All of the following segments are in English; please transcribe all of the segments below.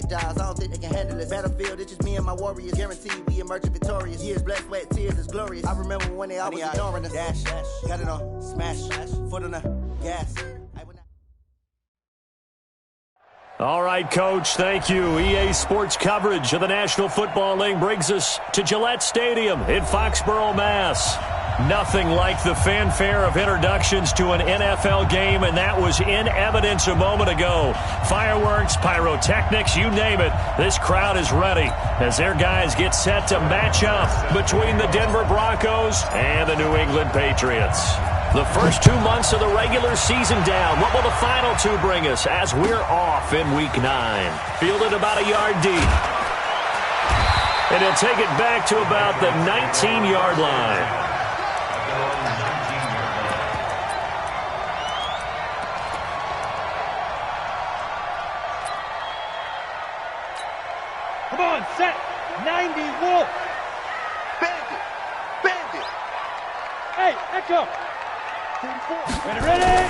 Styles, I don't think they can handle this. Battlefield, it's just me and my warriors. Guaranteed we emerging victorious. Years, blood, sweat, tears is glorious. I remember when they always ignoring us. Dash, got it on, smash, foot on the gas. All right, Coach, thank you. EA Sports coverage of the National Football League brings us to Gillette Stadium in Foxborough, Mass. Nothing like the fanfare of introductions to an NFL game, and that was in evidence a moment ago. Fireworks, pyrotechnics, you name it. This crowd is ready as their guys get set to match up between the Denver Broncos and the New England Patriots. The first 2 months of the regular season down. What will the final two bring us as we're off in Week 9? Fielded about a yard deep. And he'll take it back to about the 19-yard line. Come on, set. 90, Wolf. Bandit. Hey, Echo. Ready.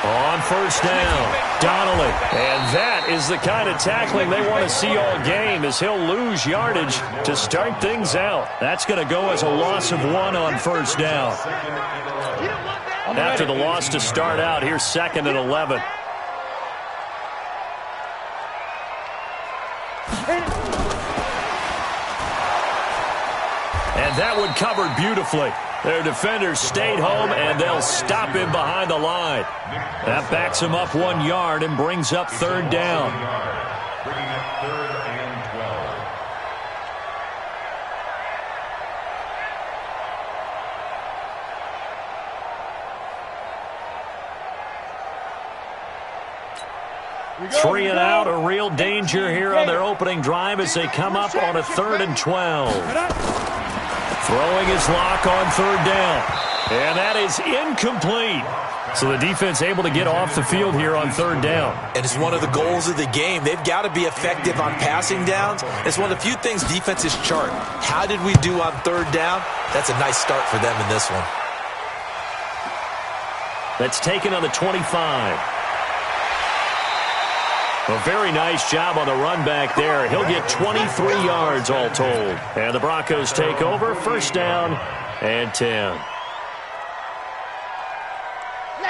On first down, Donnelly. And that is the kind of tackling they want to see all game, as he'll lose yardage to start things out. That's going to go as a loss of 1 on first down. After the loss to start out, here's 2nd and 11. And that one covered beautifully. Their defenders stayed home, and they'll stop him behind the line. That backs him up 1 yard and brings up 3rd down. Bringing up 3rd and 12. 3 and out, a real danger here on their opening drive as they come up on a 3rd and 12. Throwing his lock on 3rd down. And that is incomplete. So the defense able to get off the field here on 3rd down. And it's one of the goals of the game. They've got to be effective on passing downs. It's one of the few things defenses chart. How did we do on 3rd down? That's a nice start for them in this one. That's taken on the 25. A very nice job on the run back there. He'll get 23 yards all told. And the Broncos take over, 1st down and 10.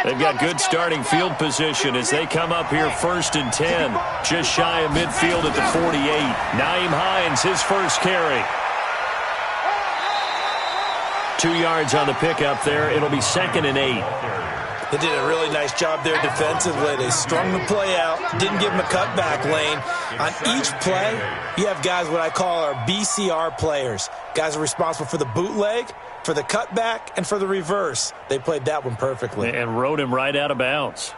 They've got good starting field position as they come up here 1st and 10. Just shy of midfield at the 48. Nyheim Hines, his first carry. 2 yards on the pickup there. It'll be 2nd and 8. They did a really nice job there defensively. They strung the play out, didn't give them a cutback lane. On each play, you have guys what I call our BCR players. Guys are responsible for the bootleg, for the cutback, and for the reverse. They played that one perfectly. And rode him right out of bounds.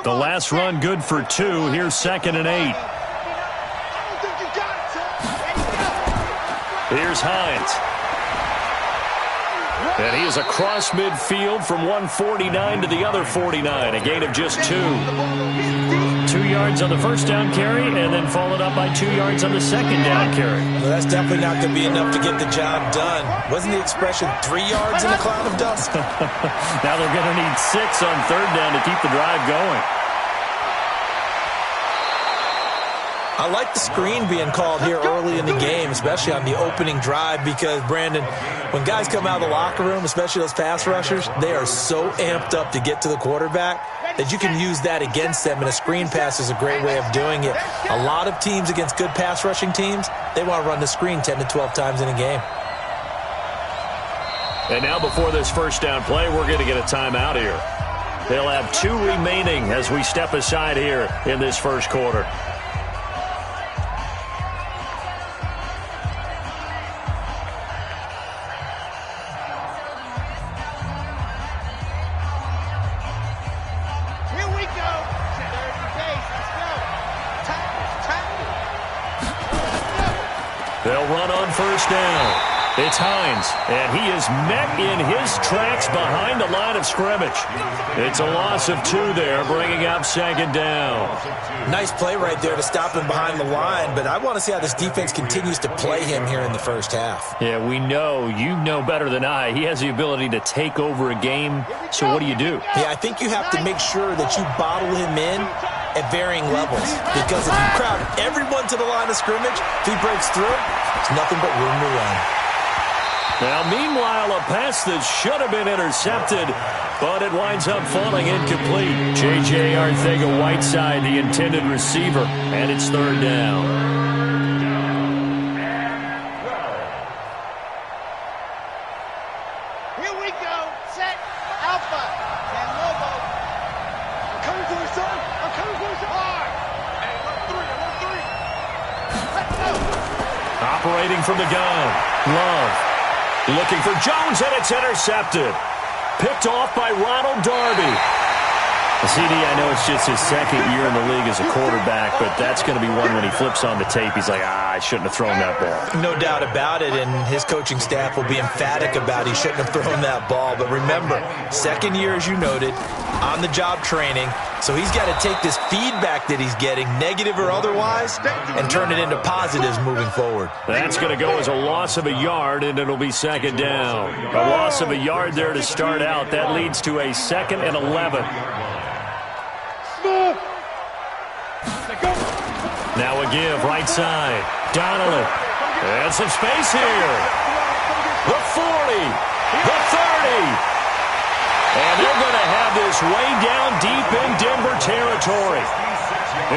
The last run good for 2. Here's 2nd and 8. Here's Hines. And he is across midfield from 149 to the other 49. A gain of just 2. 2 yards on the first down carry, and then followed up by 2 yards on the second down carry. Well, that's definitely not going to be enough to get the job done. Wasn't the expression 3 yards in a cloud of dust? Now they're going to need 6 on 3rd down to keep the drive going. I like the screen being called here early in the game, especially on the opening drive, because, Brandon, when guys come out of the locker room, especially those pass rushers, they are so amped up to get to the quarterback that you can use that against them, and a screen pass is a great way of doing it. A lot of teams against good pass rushing teams, they want to run the screen 10 to 12 times in a game. And now before this first down play, we're going to get a timeout here. They'll have 2 remaining as we step aside here in this first quarter. They'll run on first down. It's Hines, and he is met in his tracks behind the line of scrimmage. It's a loss of 2 there, bringing up 2nd down. Nice play right there to stop him behind the line, but I want to see how this defense continues to play him here in the first half. Yeah, we know, you know better than I, he has the ability to take over a game, so what do? Yeah, I think you have to make sure that you bottle him in at varying levels. Because if you crowd everyone to the line of scrimmage, if he breaks through, there's nothing but room to run. Now, meanwhile, a pass that should have been intercepted, but it winds up falling incomplete. J.J. Arcega-Whiteside, the intended receiver, and it's third down. Operating from the gun, Love. Looking for Jones, and it's intercepted. Picked off by Ronald Darby. CD, I know it's just his second year in the league as a quarterback, but that's going to be one when he flips on the tape. He's like, I shouldn't have thrown that ball. No doubt about it, and his coaching staff will be emphatic about he shouldn't have thrown that ball. But remember, second year, as you noted, on-the-job training. So he's got to take this feedback that he's getting, negative or otherwise, and turn it into positives moving forward. That's going to go as a loss of a yard, and it'll be second down. A loss of a yard there to start out. That leads to a 2nd and 11. Now a give, right side. Donnelly. And some space here. The 40. The 30. And they're going to have this way down deep in Denver territory.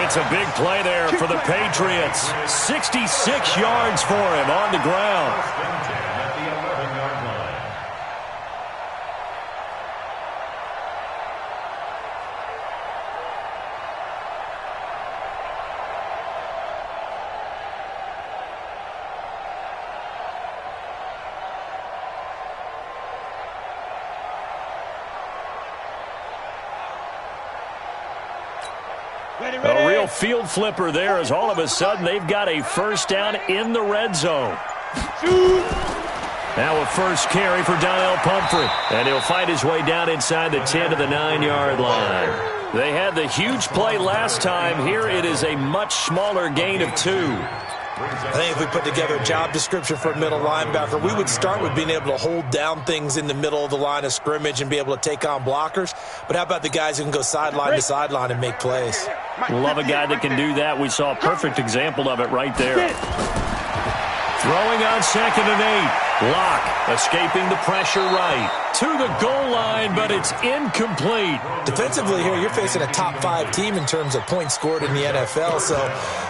It's a big play there for the Patriots. 66 yards for him on the ground. A real field flipper there as all of a sudden they've got a first down in the red zone. Now a first carry for Donnell Pumphrey. And he'll find his way down inside the 10 to the 9-yard line. They had the huge play last time. Here it is a much smaller gain of 2. I think if we put together a job description for a middle linebacker, we would start with being able to hold down things in the middle of the line of scrimmage and be able to take on blockers. But how about the guys who can go sideline to sideline and make plays? Love a guy that can do that. We saw a perfect example of it right there. Throwing on 2nd and 8. Locke escaping the pressure right. To the goal line, but it's incomplete. Defensively here, you're facing a top 5 team in terms of points scored in the NFL. So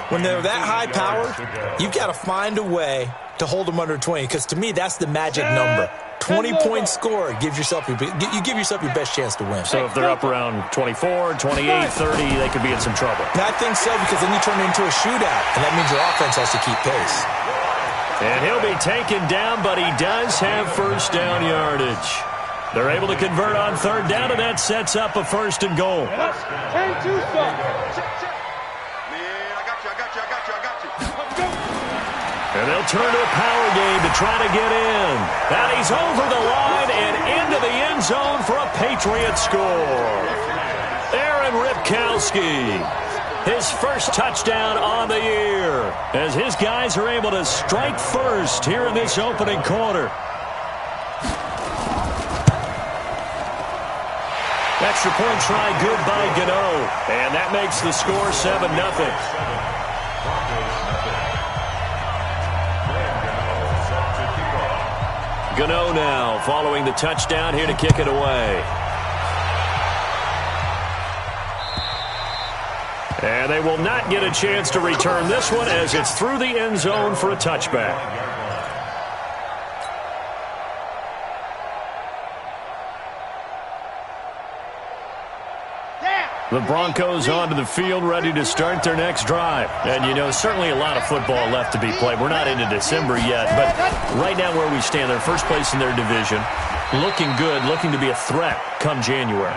when they're that high powered, you've got to find a way to hold them under 20. Because to me, that's the magic number. 20 points scored gives yourself you give yourself your best chance to win. So if they're up around 24, 28, 30, they could be in some trouble. And I think so, because then you turn it into a shootout, and that means your offense has to keep pace. And he'll be taken down, but he does have first down yardage. They're able to convert on third down, and that sets up a 1st and goal. Man, I got you. And they'll turn to a power game to try to get in. And he's over the line and into the end zone for a Patriot score. Aaron Ripkowski, his first touchdown on the year, as his guys are able to strike first here in this opening quarter. Extra point try good by Gano, and that makes the score 7-0. Gano now following the touchdown here to kick it away. And they will not get a chance to return this one as it's through the end zone for a touchback. The Broncos onto the field, ready to start their next drive. And, you know, certainly a lot of football left to be played. We're not into December yet, but right now where we stand, they're first place in their division. Looking good, looking to be a threat come January.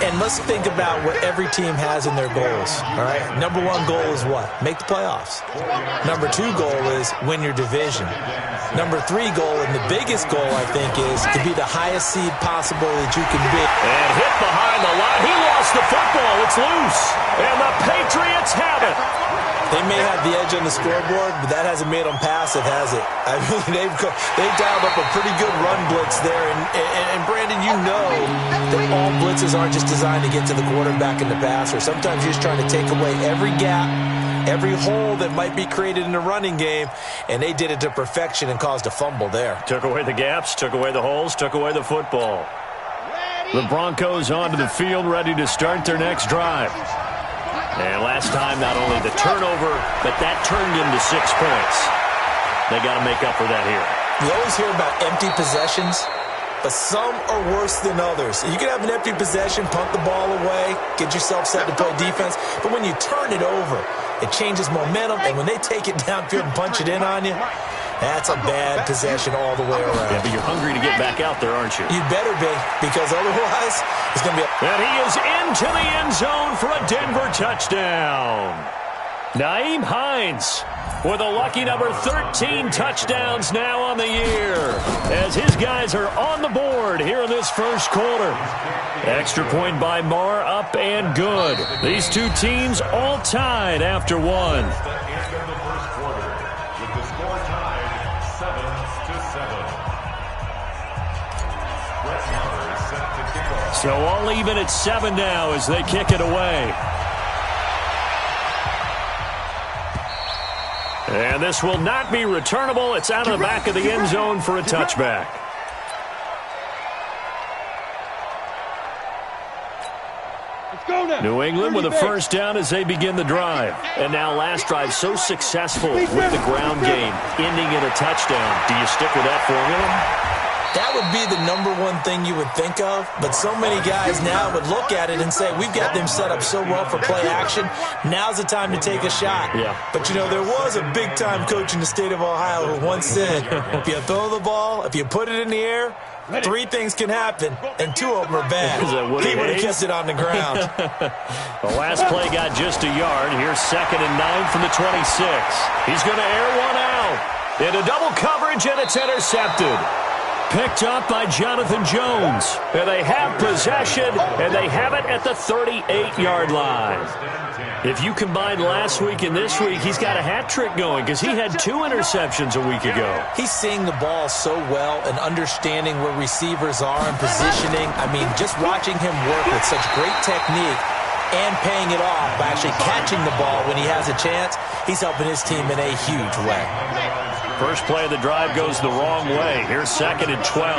And let's think about what every team has in their goals, all right? Number 1 goal is what? Make the playoffs. Number 2 goal is win your division. Number 3 goal, and the biggest goal, I think, is to be the highest seed possible that you can be. And hit behind the line. He lost the football. It's loose. And the Patriots have it. They may have the edge on the scoreboard, but that hasn't made them passive, has it? I mean, they've dialed up a pretty good run blitz there. And Brandon, you know that all blitzes aren't just designed to get to the quarterback and the passer. Sometimes you're just trying to take away every gap, every hole that might be created in the running game, and they did it to perfection and caused a fumble there. Took away the gaps, took away the holes, took away the football. The Broncos onto the field, ready to start their next drive. And last time, not only the turnover, but that turned into 6 points. They got to make up for that here. We always hear about empty possessions, but some are worse than others. You can have an empty possession, punt the ball away, get yourself set to play defense, but when you turn it over, it changes momentum, and when they take it downfield and punch it in on you, that's a bad possession all the way around. Yeah, but you're hungry to get back out there, aren't you? You better be, because otherwise it's going to be And he is into the end zone for a Denver touchdown. Nyheim Hines with a lucky number 13 touchdowns now on the year, as his guys are on the board here in this first quarter. Extra point by Marr, up and good. These two teams all tied after one. So all even at 7 now as they kick it away. And this will not be returnable. It's out of the back of the end zone for a touchback. New England with a first down as they begin the drive. And now last drive so successful with the ground game, ending in a touchdown. Do you stick with that formula? That would be the number one thing you would think of, but so many guys now would look at it and say, we've got them set up so well for play action, now's the time to take a shot. Yeah. But, you know, there was a big-time coach in the state of Ohio who once said, if you throw the ball, if you put it in the air, 3 things can happen, and 2 of them are bad. He would have kept it on the ground. The last play got just a yard. Here's 2nd and 9 from the 26. He's going to air one out. Into double coverage, and it's intercepted. Picked up by Jonathan Jones. And they have possession, and they have it at the 38-yard line. If you combine last week and this week, he's got a hat trick going because he had 2 interceptions a week ago. He's seeing the ball so well and understanding where receivers are and positioning. I mean, just watching him work with such great technique and paying it off by actually catching the ball when he has a chance, he's helping his team in a huge way. First play of the drive goes the wrong way. Here's 2nd and 12.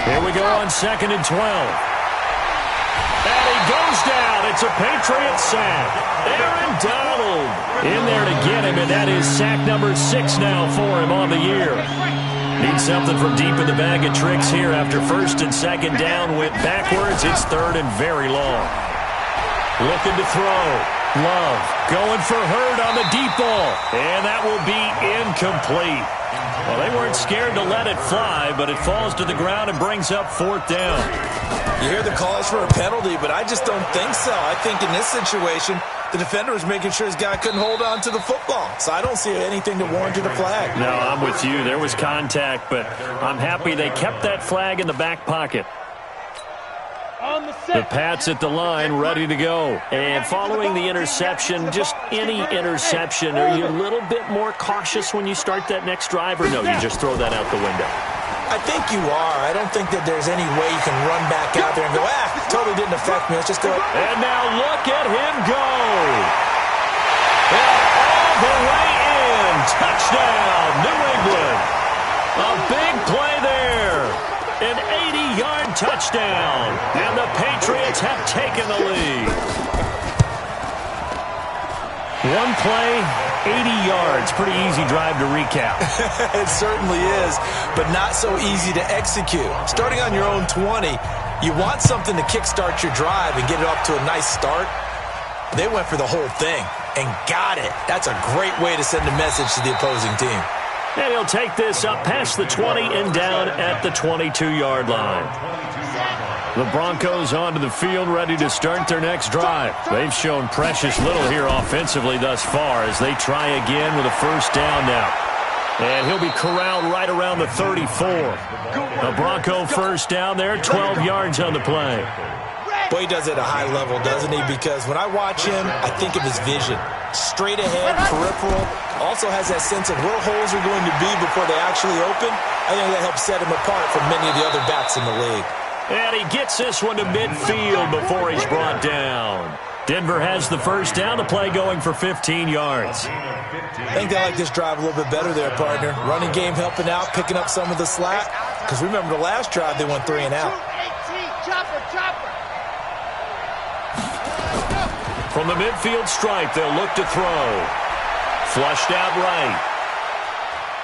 Here we go on 2nd and 12. And he goes down. It's a Patriots sack. Aaron Donald in there to get him, and that is sack number 6 now for him on the year. Needs something from deep in the bag of tricks here after 1st and 2nd down. Went backwards. It's 3rd and very long. Looking to throw. Love going for Hurd on the deep ball, and that will be incomplete. Well, they weren't scared to let it fly, but it falls to the ground and brings up 4th down. You hear the calls for a penalty, but I just don't think so. I think in this situation, the defender was making sure his guy couldn't hold on to the football. So I don't see anything to warrant a flag. No, I'm with you. There was contact, but I'm happy they kept that flag in the back pocket. The Pats at the line, ready to go. And following the interception, just any interception, are you a little bit more cautious when you start that next drive, or no, you just throw that out the window? I think you are. I don't think that there's any way you can run back out there and go, totally didn't affect me. Let's just go. And now look at him go. And all the way in. Touchdown, New England. A big play there. An 80-yard touchdown, and the Patriots have taken the lead. One play, 80 yards. Pretty easy drive to recap. It certainly is, but not so easy to execute. Starting on your own 20, you want something to kickstart your drive and get it off to a nice start. They went for the whole thing and got it. That's a great way to send a message to the opposing team. And he'll take this up past the 20 and down at the 22-yard line. The Broncos onto the field, ready to start their next drive. They've shown precious little here offensively thus far as they try again with a first down now. And he'll be corralled right around the 34. A Bronco first down there, 12 yards on the play. Boy, he does it at a high level, doesn't he? Because when I watch him, I think of his vision. Straight ahead, peripheral. Also has that sense of where holes are going to be before they actually open. I think that helps set him apart from many of the other backs in the league. And he gets this one to midfield before he's brought down. Denver has the first down. The play going for 15 yards. I think they like this drive a little bit better there, partner. Running game helping out, picking up some of the slack. Because remember the last drive, they went 3 and out. From the midfield stripe, they'll look to throw. Flushed out right.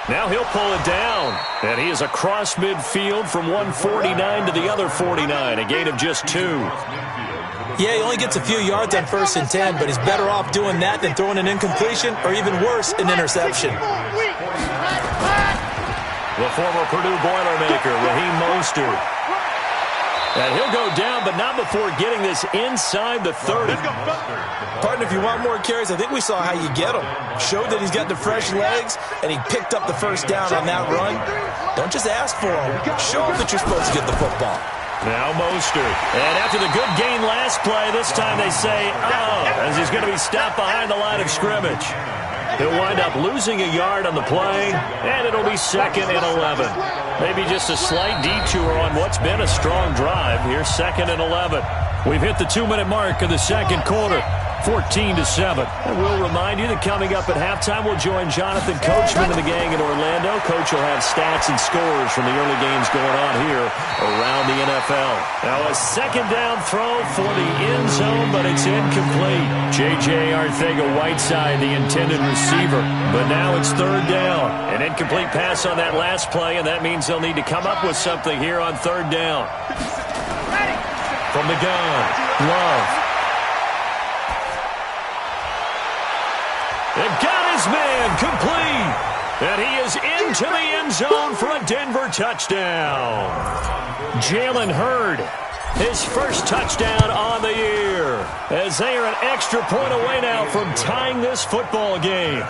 Now he'll pull it down. And he is across midfield from 149 to the other 49. A gain of just 2. Yeah, he only gets a few yards on 1st and 10, but he's better off doing that than throwing an incompletion or even worse, an interception. The former Purdue Boilermaker, Raheem Mostert. And he'll go down, but not before getting this inside the 30. Partner, if you want more carries, I think we saw how you get them. Showed that he's got the fresh legs, and he picked up the first down on that run. Don't just ask for them. Show them that you're supposed to get the football. Now Mostert. And after the good gain last play, this time they say, as he's going to be stopped behind the line of scrimmage. He'll wind up losing a yard on the play, and it'll be 2nd and 11. Maybe just a slight detour on what's been a strong drive. Here's 2nd and 11. We've hit the 2-minute mark of the second quarter, 14-7. And we'll remind you that coming up at halftime, we'll join Jonathan Coachman and the gang in Orlando. Coach will have stats and scores from the early games going on here around the NFL. Now a second down throw for the end zone, but it's incomplete. J.J. Arcega-Whiteside, the intended receiver. But now it's 3rd down. An incomplete pass on that last play, and that means they'll need to come up with something here on 3rd down. From the gun, Love. And got his man complete. And he is into the end zone for a Denver touchdown. Jalen Hurd, his first touchdown on the year, as they are an extra point away now from tying this football game.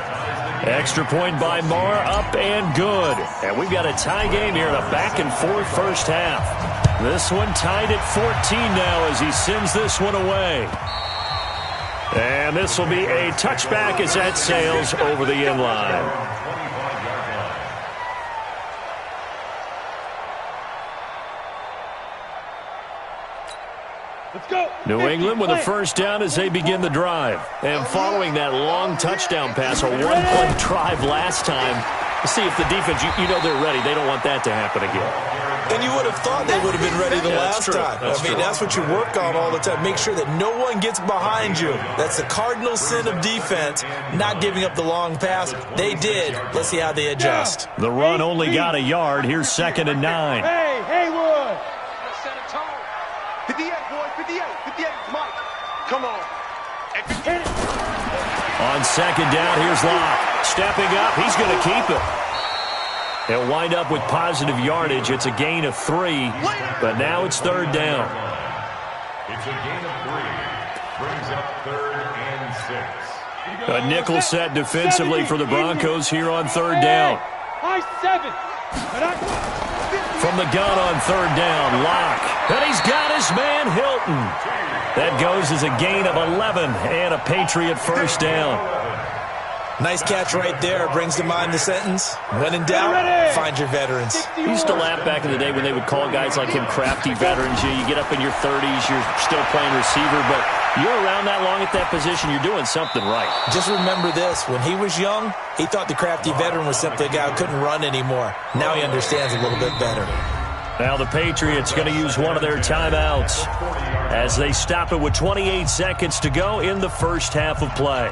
Extra point by Marr, up and good. And we've got a tie game here in a back-and-forth first half. This one tied at 14 now as he sends this one away. And this will be a touchback as that sails over the end line. Let's go. New England with a first down as they begin the drive. And following that long touchdown pass, a one-play drive last time, see if the defense, you know they're ready. They don't want that to happen again. And you would have thought they would have been ready the last time. That's what you work on all the time. Make sure that no one gets behind you. That's the cardinal sin of defense, not giving up the long pass. They did. Let's see how they adjust. The run only got a yard. Here's 2nd and 9. Hey, Haywood. 58, boy, 58, Mike. Come on. On 2nd down, here's Locke. Stepping up, he's going to keep it. He'll wind up with positive yardage. It's a gain of 3, but now it's 3rd down. It's a gain of 3. Brings up 3rd and 6. A nickel set defensively for the Broncos here on 3rd down. High 7. From the gun on 3rd down, Locke. And he's got his man Hilton. That goes as a gain of 11 and a Patriot first down. Nice catch right there. Brings to mind the sentence, when in doubt, find your veterans. I used to laugh back in the day when they would call guys like him crafty veterans. You get up in your 30s, you're still playing receiver, but you're around that long at that position, you're doing something right. Just remember this. When he was young, he thought the crafty veteran was simply a guy who couldn't run anymore. Now he understands a little bit better. Now the Patriots going to use one of their timeouts as they stop it with 28 seconds to go in the first half of play.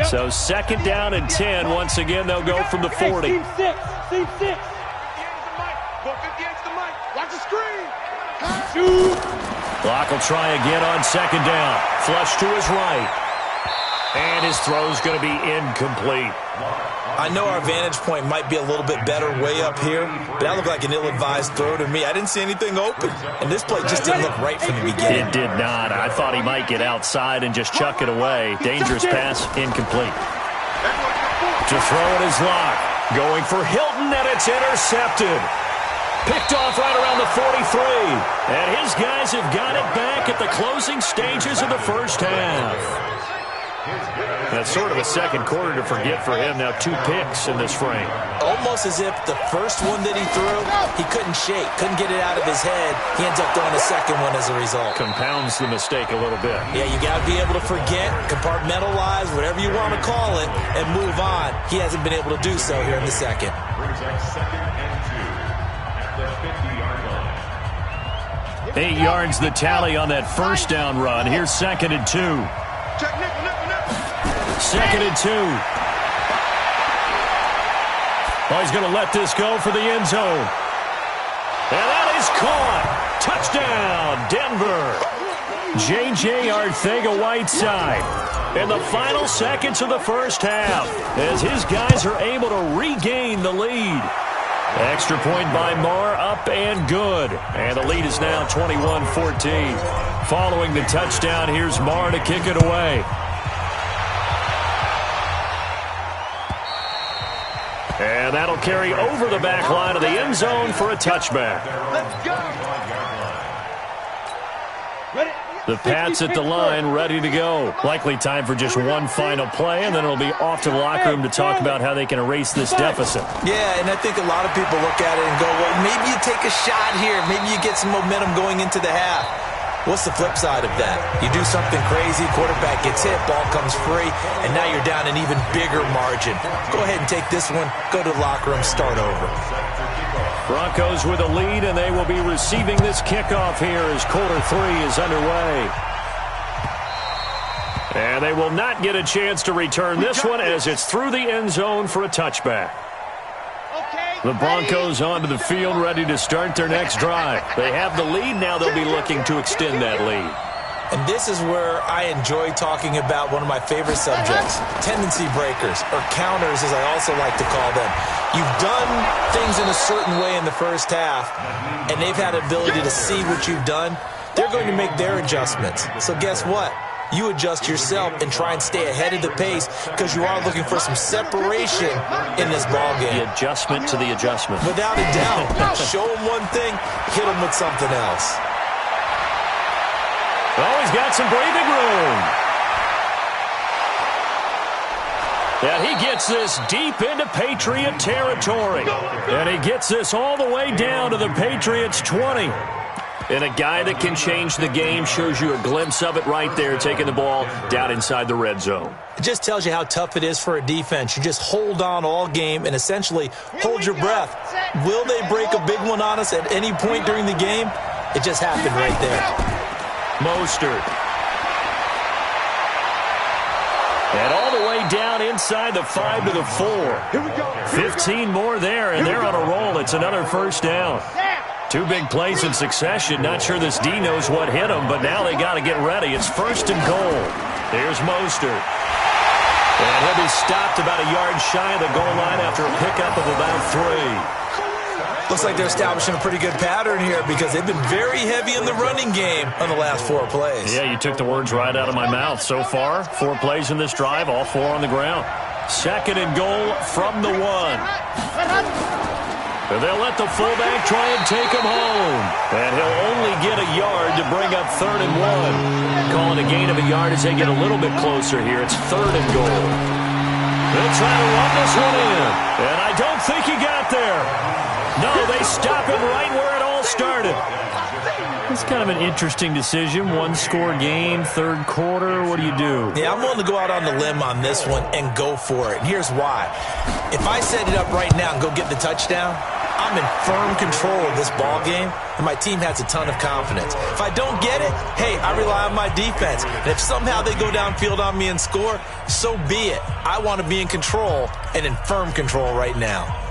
So 2nd down and 10. Once again, they'll go from the 40. Team 6. Team 6. Watch the screen. Shoot. Locke will try again on 2nd down. Flush to his right. And his throw's going to be incomplete. I know our vantage point might be a little bit better way up here, but that looked like an ill-advised throw to me. I didn't see anything open, and this play just didn't look right from the beginning. It did not. I thought he might get outside and just chuck it away. Dangerous pass, incomplete. To throw it is Locke. Going for Hilton, and it's intercepted. Picked off right around the 43. And his guys have got it back at the closing stages of the first half. That's sort of a second quarter to forget for him. Now 2 picks in this frame. Almost as if the first one that he threw, he couldn't shake, couldn't get it out of his head. He ends up throwing a second one as a result. Compounds the mistake a little bit. Yeah, you got to be able to forget, compartmentalize, whatever you want to call it, and move on. He hasn't been able to do so here in the second. Brings up 2nd and 2 at the 50-yard line. 8 yards the tally on that first down run. Here's 2nd and 2. Check, nickel. 2nd and 2. Oh, he's going to let this go for the end zone. And that is caught. Touchdown, Denver. J.J. Arcega-Whiteside in the final seconds of the first half as his guys are able to regain the lead. Extra point by Marr, up and good. And the lead is now 21-14. Following the touchdown, here's Marr to kick it away. And that'll carry over the back line of the end zone for a touchback. Let's go. Ready? The Pats at the line, ready to go. Likely time for just one final play, and then it'll be off to the locker room to talk about how they can erase this deficit. Yeah, and I think a lot of people look at it and go, well, maybe you take a shot here. Maybe you get some momentum going into the half. What's the flip side of that? You do something crazy, quarterback gets hit, ball comes free, and now you're down an even bigger margin. Go ahead and take this one, go to the locker room, start over. Broncos with a lead, and they will be receiving this kickoff here as quarter 3 is underway. And they will not get a chance to return this one as it's through the end zone for a touchback. The Broncos onto the field, ready to start their next drive. They have the lead. Now they'll be looking to extend that lead. And this is where I enjoy talking about one of my favorite subjects, tendency breakers, or counters as I also like to call them. You've done things in a certain way in the first half, and they've had the ability to see what you've done. They're going to make their adjustments. So guess what? You adjust yourself and try and stay ahead of the pace because you are looking for some separation in this ball game. The adjustment to the adjustment. Without a doubt. Show them one thing, hit them with something else. Oh, he's got some breathing room. And he gets this deep into Patriot territory. And he gets this all the way down to the Patriots' 20. And a guy that can change the game shows you a glimpse of it right there, taking the ball down inside the red zone. It just tells you how tough it is for a defense. You just hold on all game and essentially hold your breath. Will they break a big one on us at any point during the game? It just happened right there. Mostert. And all the way down inside the 5 to the 4. 15 more there, and they're on a roll. It's another first down. 2 big plays in succession. Not sure this D knows what hit him, but now they got to get ready. It's 1st and goal. Here's Mostert. And he'll be stopped about a yard shy of the goal line after a pickup of about 3. Looks like they're establishing a pretty good pattern here because they've been very heavy in the running game on the last 4 plays. Yeah, you took the words right out of my mouth. So far, 4 plays in this drive, all 4 on the ground. 2nd and goal from the 1. And they'll let the fullback try and take him home. And he'll only get a yard to bring up 3rd and 1. Calling a gain of a yard as they get a little bit closer here. It's 3rd and goal. They'll try to run this one in. And I don't think he got there. No, they stop him right where it all started. It's kind of an interesting decision. 1-score game, 3rd quarter. What do you do? Yeah, I'm willing to go out on the limb on this one and go for it. And here's why. If I set it up right now and go get the touchdown, I'm in firm control of this ball game, and my team has a ton of confidence. If I don't get it, hey, I rely on my defense. And if somehow they go downfield on me and score, so be it. I want to be in control and in firm control right now.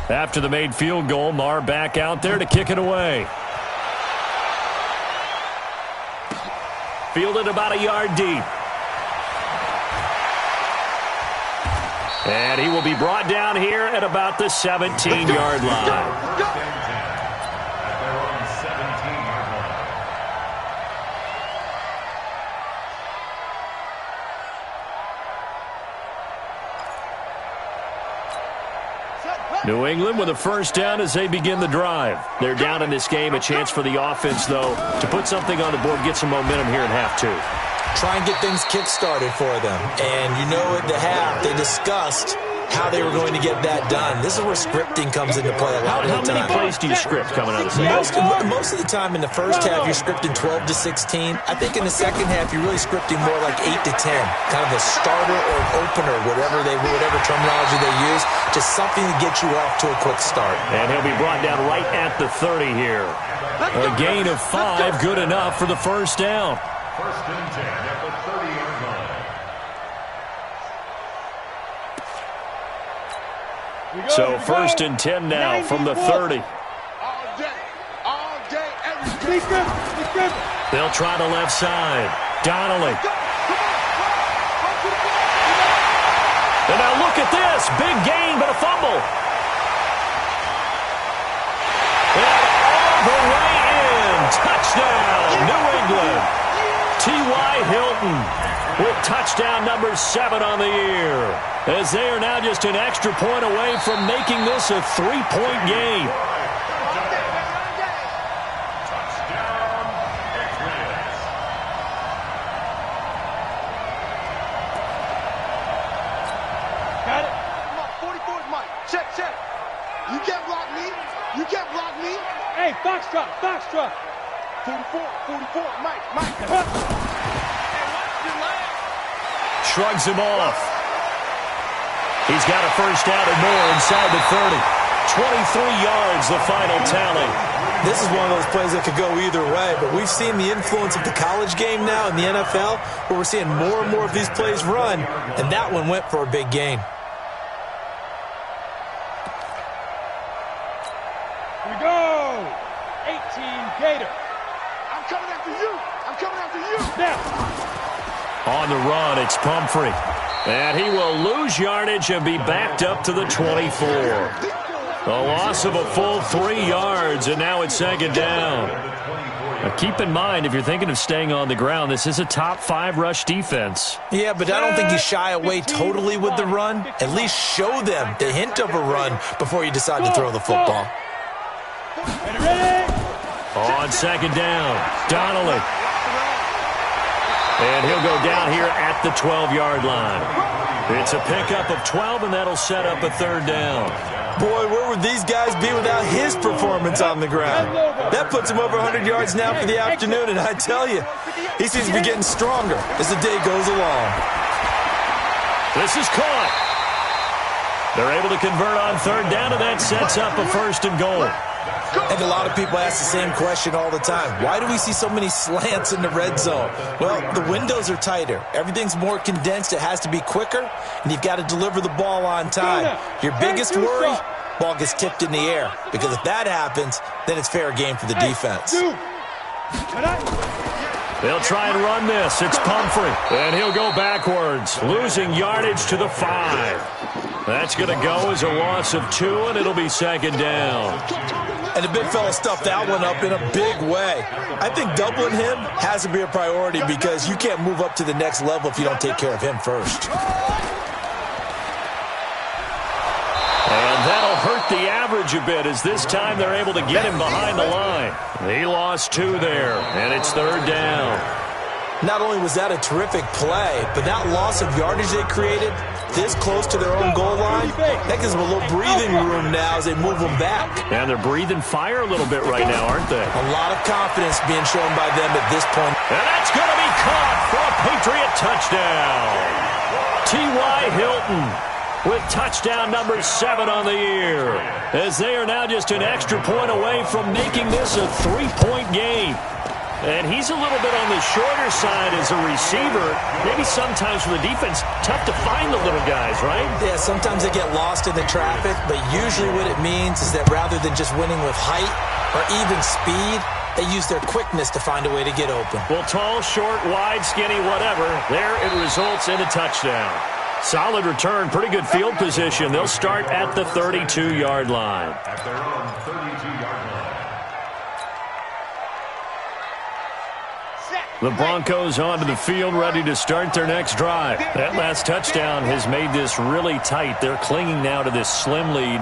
After the made field goal, Marr back out there to kick it away. Fielded about a yard deep. And he will be brought down here at about the 17-yard line. New England with a first down as they begin the drive. They're down in this game. A chance for the offense, though, to put something on the board, get some momentum here in half two. Try and get things kick-started for them. And you know at the half, they discussed how they were going to get that done. This is where scripting comes into play a lot of the time. How many plays do you script coming out of the second? Most of the time in the first half, you're scripting 12 to 16. I think in the second half, you're really scripting more like 8 to 10. Kind of a starter or an opener, whatever terminology they use. Just something to get you off to a quick start. And he'll be brought down right at the 30 here. A gain of 5, good enough for the first down. First and 10 at the 30-yard line. So first and 10 now from the 30. All day, every day. They'll try the left side. Donnelly. And now look at this. Big gain, but a fumble. And all the way in. Touchdown, New England. T.Y. Hilton with touchdown number 7 on the year, as they are now just an extra point away from making this a 3-point game. Touchdown, Patriots. Got it. Come on, 44 is Mike. Check. You can't block me. You can't block me. Hey, Foxtrot. 44, Mike. Shrugs him off. He's got a first down and more inside the 30. 23 yards, the final tally. This is one of those plays that could go either way, but we've seen the influence of the college game now in the NFL, where we're seeing more and more of these plays run, and that one went for a big gain. Here we go. 18 Gator. I'm coming after you. Snap. On the run, it's Pumphrey. And he will lose yardage and be backed up to the 24. A loss of a full 3 yards, and now it's second down. Now keep in mind, if you're thinking of staying on the ground, this is a top 5 rush defense. Yeah, but I don't think you shy away totally with the run. At least show them the hint of a run before you decide to throw the football. Ready? On second down, Donnelly. And he'll go down here at the 12-yard line. It's a pickup of 12, and that'll set up a third down. Boy, where would these guys be without his performance on the ground? That puts him over 100 yards now for the afternoon, and I tell you, he seems to be getting stronger as the day goes along. This is caught. They're able to convert on third down, and that sets up a first and goal. And a lot of people ask the same question all the time. Why do we see so many slants in the red zone? Well, the windows are tighter. Everything's more condensed. It has to be quicker, and you've got to deliver the ball on time. Your biggest worry, ball gets tipped in the air. Because if that happens, then it's fair game for the defense. They'll try and run this. It's Pumphrey. And he'll go backwards, losing yardage to the 5. That's going to go as a loss of 2, and it'll be second down. And the big fella stuffed that one up in a big way. I think doubling him has to be a priority because you can't move up to the next level if you don't take care of him first. And that'll hurt the average a bit as this time they're able to get him behind the line. He lost 2 there, and it's third down. Not only was that a terrific play, but that loss of yardage they created this close to their own goal line, that gives them a little breathing room now as they move them back. And they're breathing fire a little bit right now, aren't they? A lot of confidence being shown by them at this point. And that's going to be caught for a Patriot touchdown. T.Y. Hilton with touchdown number 7 on the year, as they are now just an extra point away from making this a 3-point game. And he's a little bit on the shorter side as a receiver. Maybe sometimes for the defense, tough to find the little guys, right? Yeah, sometimes they get lost in the traffic, but usually what it means is that rather than just winning with height or even speed, they use their quickness to find a way to get open. Well, tall, short, wide, skinny, whatever. There it results in a touchdown. Solid return, pretty good field position. They'll start at the 32-yard line. At their own 32-yard line. The Broncos onto the field, ready to start their next drive. That last touchdown has made this really tight. They're clinging now to this slim lead.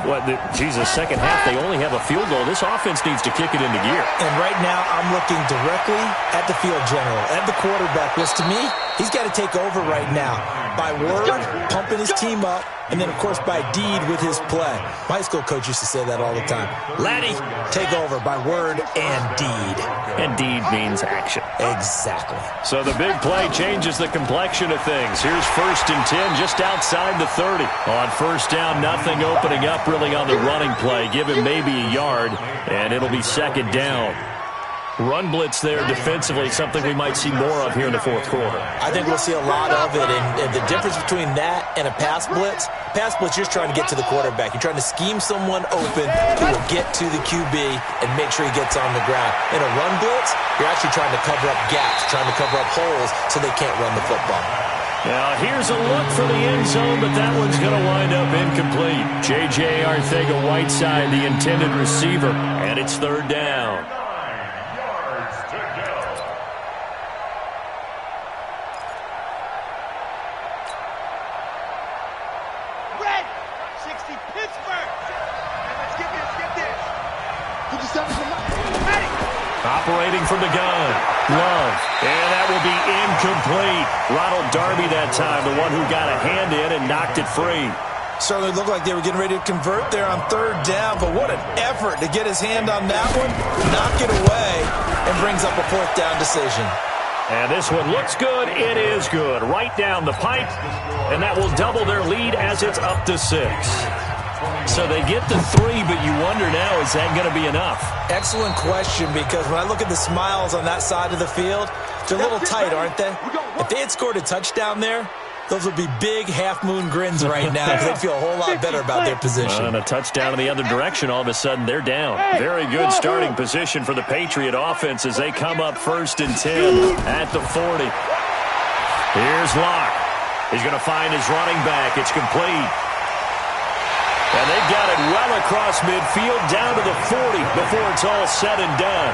Second half, they only have a field goal. This offense needs to kick it into gear. And right now, I'm looking directly at the field general, at the quarterback, which to me, he's got to take over right now. By word, pumping his team up, and then, of course, by deed with his play. My high school coach used to say that all the time. Laddie, take over by word and deed. And deed means action. Exactly. So the big play changes the complexion of things. Here's 1st and 10 just outside the 30. On first down, nothing opening up really on the running play. Give him maybe a yard, and it'll be 2nd down. Run blitz there defensively, something we might see more of here in the 4th quarter. I think we'll see a lot of it, and the difference between that and a pass blitz, you're just trying to get to the quarterback. You're trying to scheme someone open who will get to the QB and make sure he gets on the ground. In a run blitz, you're actually trying to cover up gaps, trying to cover up holes so they can't run the football. Now, here's a look for the end zone, but that one's going to wind up incomplete. J.J. Arcega-Whiteside, the intended receiver, and it's 3rd down. Operating from the gun. Love. And that will be incomplete. Ronald Darby that time, the one who got a hand in and knocked it free. Certainly looked like they were getting ready to convert there on 3rd down, but what an effort to get his hand on that one, knock it away, and brings up a 4th down decision. And this one looks good. It is good. Right down the pipe, and that will double their lead as it's up to 6. So they get the 3, but you wonder now, is that going to be enough? Excellent question, because when I look at the smiles on that side of the field, they're a little tight, aren't they? If they had scored a touchdown there, those would be big half-moon grins right now because they'd feel a whole lot better about their position. And a touchdown in the other direction, all of a sudden they're down. Very good starting position for the Patriot offense as they come up 1st and 10 at the 40. Here's Locke. He's going to find his running back. It's complete. And they've got it well across midfield down to the 40 before it's all said and done.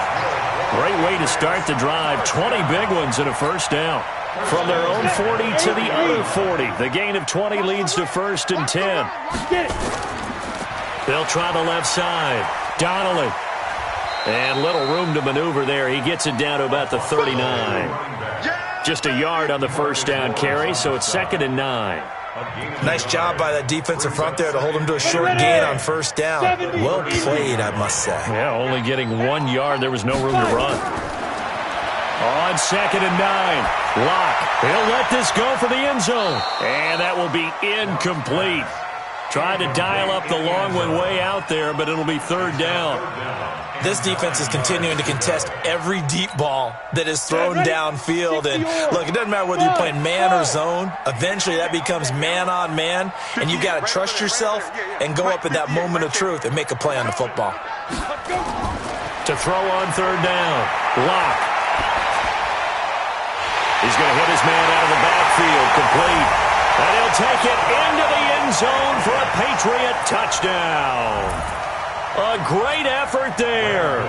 Great way to start the drive. 20 big ones and a 1st down. From their own 40 to the other 40. The gain of 20 leads to 1st and 10. They'll try the left side. Donnelly. And little room to maneuver there. He gets it down to about the 39. Just a yard on the 1st down carry, so it's 2nd and 9. Nice job by that defensive front there to hold him to a short gain on 1st down. Well played, I must say. Yeah, only getting 1 yard. There was no room to run. On 2nd and 9. Locke. He'll let this go for the end zone. And that will be incomplete. Tried to dial up the long one way out there, but it'll be 3rd down. This defense is continuing to contest every deep ball that is thrown downfield. And, look, it doesn't matter whether you're playing man or zone. Eventually, that becomes man-on-man, and you've got to trust yourself and go up at that moment of truth and make a play on the football. To throw on 3rd down. Locke. He's going to hit his man out of the backfield. Complete. And he'll take it into the end zone for a Patriot touchdown. A great effort there.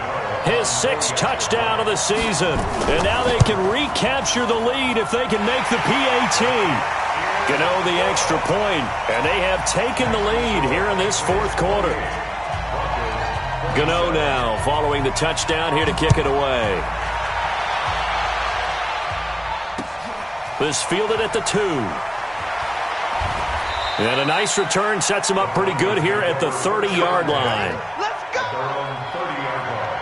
His 6th touchdown of the season. And now they can recapture the lead if they can make the PAT. Gano the extra point, and they have taken the lead here in this 4th quarter. Gano now following the touchdown here to kick it away. This fielded at the 2. And a nice return sets him up pretty good here at the 30-yard line. Let's go! Their own 30-yard line.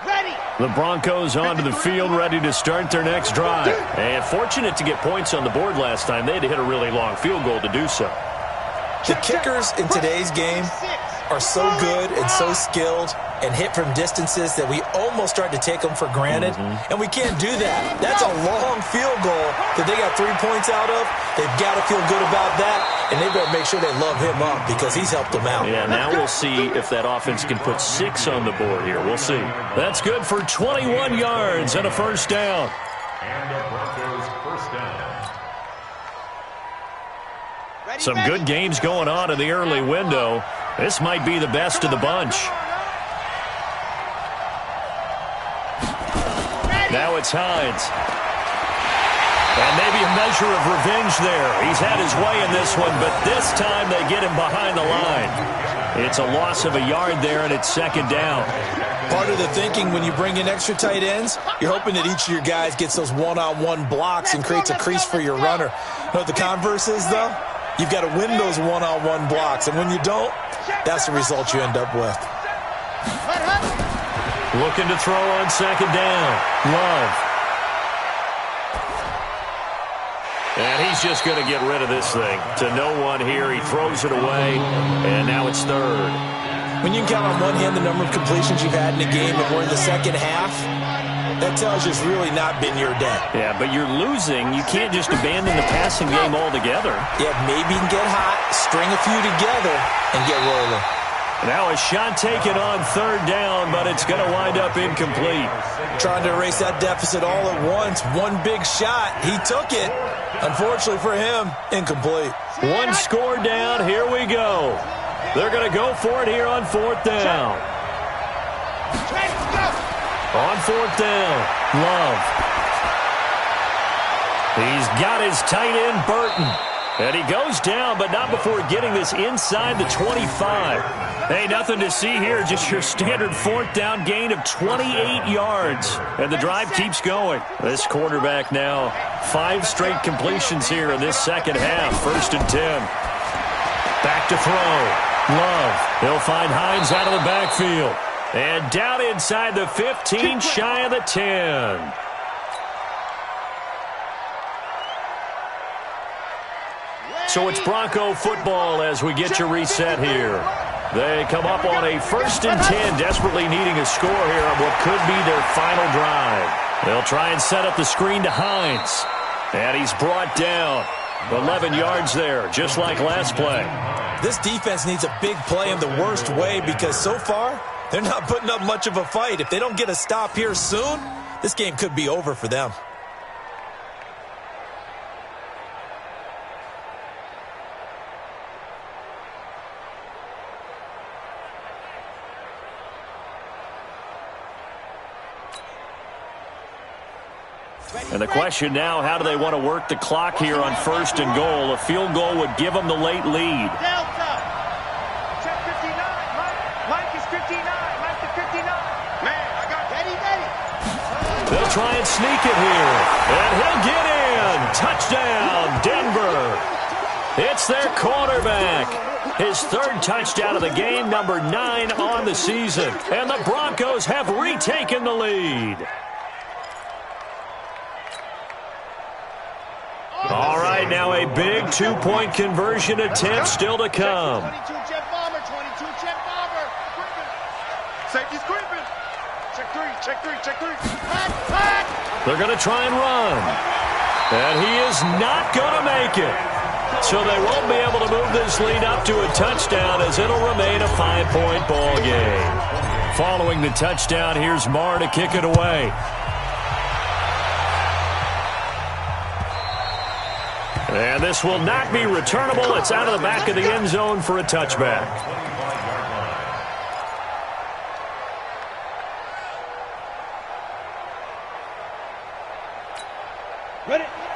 Ready! The Broncos onto the field, ready to start their next drive. And fortunate to get points on the board last time. They had to hit a really long field goal to do so. The kickers in today's game are so good and so skilled and hit from distances that we almost start to take them for granted. And we can't do that. That's a long field goal that they got 3 points out of. They've got to feel good about that, and they better make sure they love him up because he's helped them out. Yeah, now we'll see if that offense can put 6 on the board here. We'll see. That's good for 21 yards and a first down. And the Broncos first down. Some good games going on in the early window. This might be the best of the bunch. Now it's Hines. And maybe a measure of revenge there. He's had his way in this one, but this time they get him behind the line. It's a loss of a yard there, and it's second down. Part of the thinking when you bring in extra tight ends, you're hoping that each of your guys gets those one-on-one blocks and creates a crease for your runner. You know what the converse is, though? You've got to win those one-on-one blocks, and when you don't, that's the result you end up with. Looking to throw on second down. Love. And he's just going to get rid of this thing. To no one here. He throws it away, and now it's third. When you can count on one hand the number of completions you've had in a game and we're in the second half, that tells you it's really not been your day. Yeah, but you're losing. You can't just abandon the passing game altogether. Yeah, maybe you can get hot, string a few together, and get rolling. Now a shot taken on third down, but it's going to wind up incomplete. Trying to erase that deficit all at once. One big shot. He took it. Unfortunately for him, incomplete. One score down. Here we go. They're going to go for it here on fourth down. On fourth down, Love. He's got his tight end, Burton. And he goes down, but not before getting this inside the 25. Hey, nothing to see here, just your standard fourth down gain of 28 yards. And the drive keeps going. This quarterback now, 5 straight completions here in this second half. 1st and 10. Back to throw. Love. He'll find Hines out of the backfield. And down inside the 15, shy of the 10. So it's Bronco football as we get you reset here. They come up on a 1st and 10, desperately needing a score here on what could be their final drive. They'll try and set up the screen to Hines. And he's brought down. 11 yards there, just like last play. This defense needs a big play in the worst way because so far, they're not putting up much of a fight. If they don't get a stop here soon, this game could be over for them. And the question now, how do they want to work the clock here on 1st and goal? A field goal would give them the late lead. Delta. Check 59. Mike is 59. Mike is 59. Man, I got ready. They'll try and sneak it here. And he'll get in. Touchdown, Denver. It's their quarterback. His 3rd touchdown of the game, number 9 on the season. And the Broncos have retaken the lead. All right, now a big 2-point conversion attempt still to come. 22 jet bomber, 22 jet bomber. Safety's creeping. Check three. They're going to try and run. And he is not going to make it. So they won't be able to move this lead up to a touchdown as it'll remain a 5-point ball game. Following the touchdown, here's Marr to kick it away. And this will not be returnable. It's out of the back of the end zone for a touchback.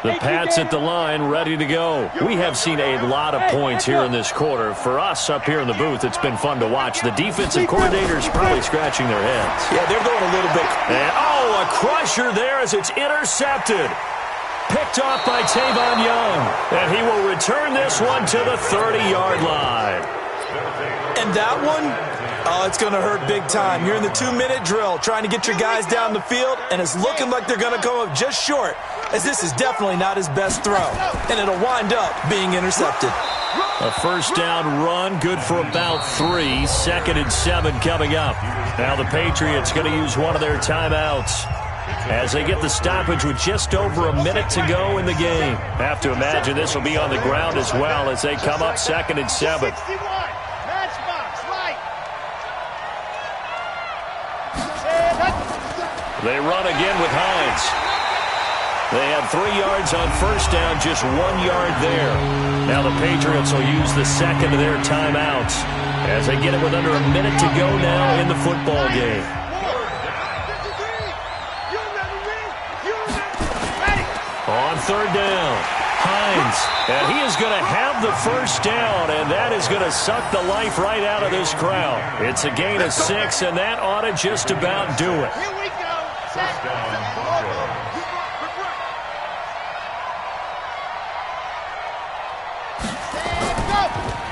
The Pats at the line, ready to go. We have seen a lot of points here in this quarter. For us up here in the booth, it's been fun to watch. The defensive coordinators probably scratching their heads. Yeah, they're going a little bit. And, a crusher there as it's intercepted. Picked off by Tavon Young. And he will return this one to the 30-yard line. And that one, Oh, it's going to hurt big time. You're in the 2-minute drill trying to get your guys down the field, and it's looking like they're going to come up just short, as this is definitely not his best throw, and it'll wind up being intercepted. A first down run, good for about 3. 2nd and 7 coming up. Now the Patriots going to use one of their timeouts as they get the stoppage with just over a minute to go in the game. Have to imagine this will be on the ground as well as they come up 2nd and 7. They run again with Hines. They had 3 yards on first down, just 1 yard there. Now the Patriots will use the second of their timeouts as they get it with under a minute to go now in the football game. On 3rd down, Hines, and he is going to have the first down, and that is going to suck the life right out of this crowd. It's a gain of 6, and that ought to just about do it. Here we go. First down, Broncos.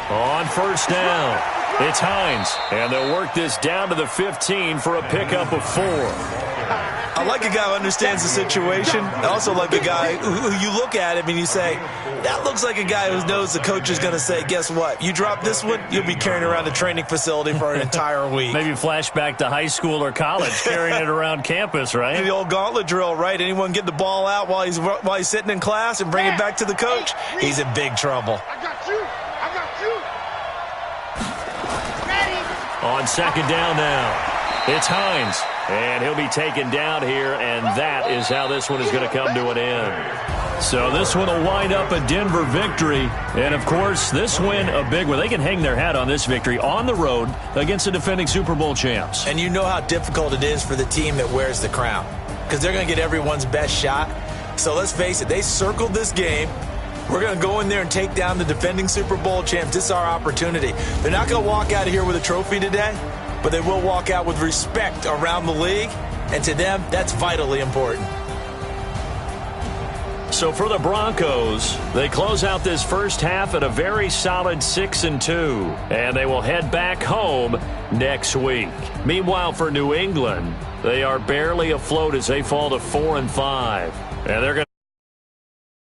On first down, it's Hines, and they'll work this down to the 15 for a pickup of 4. I like a guy who understands the situation. I also like a guy who you look at him and you say, that looks like a guy who knows the coach is going to say, guess what? You drop this one, you'll be carrying around the training facility for an entire week. Maybe flashback to high school or college, carrying it around campus, right? The old gauntlet drill, right? Anyone get the ball out while he's sitting in class and bring it back to the coach? He's in big trouble. I got you. I got you. Ready. On 2nd down now, it's Hines. And he'll be taken down here, and that is how this one is going to come to an end. So this one will wind up a Denver victory. And, of course, this win a big one. They can hang their hat on this victory on the road against the defending Super Bowl champs. And you know how difficult it is for the team that wears the crown, because they're going to get everyone's best shot. So let's face it, they circled this game. We're going to go in there and take down the defending Super Bowl champs. This is our opportunity. They're not going to walk out of here with a trophy today, but they will walk out with respect around the league, and to them, that's vitally important. So for the Broncos, they close out this first half at a very solid 6-2, and they will head back home next week. Meanwhile, for New England, they are barely afloat as they fall to 4-5, and they're going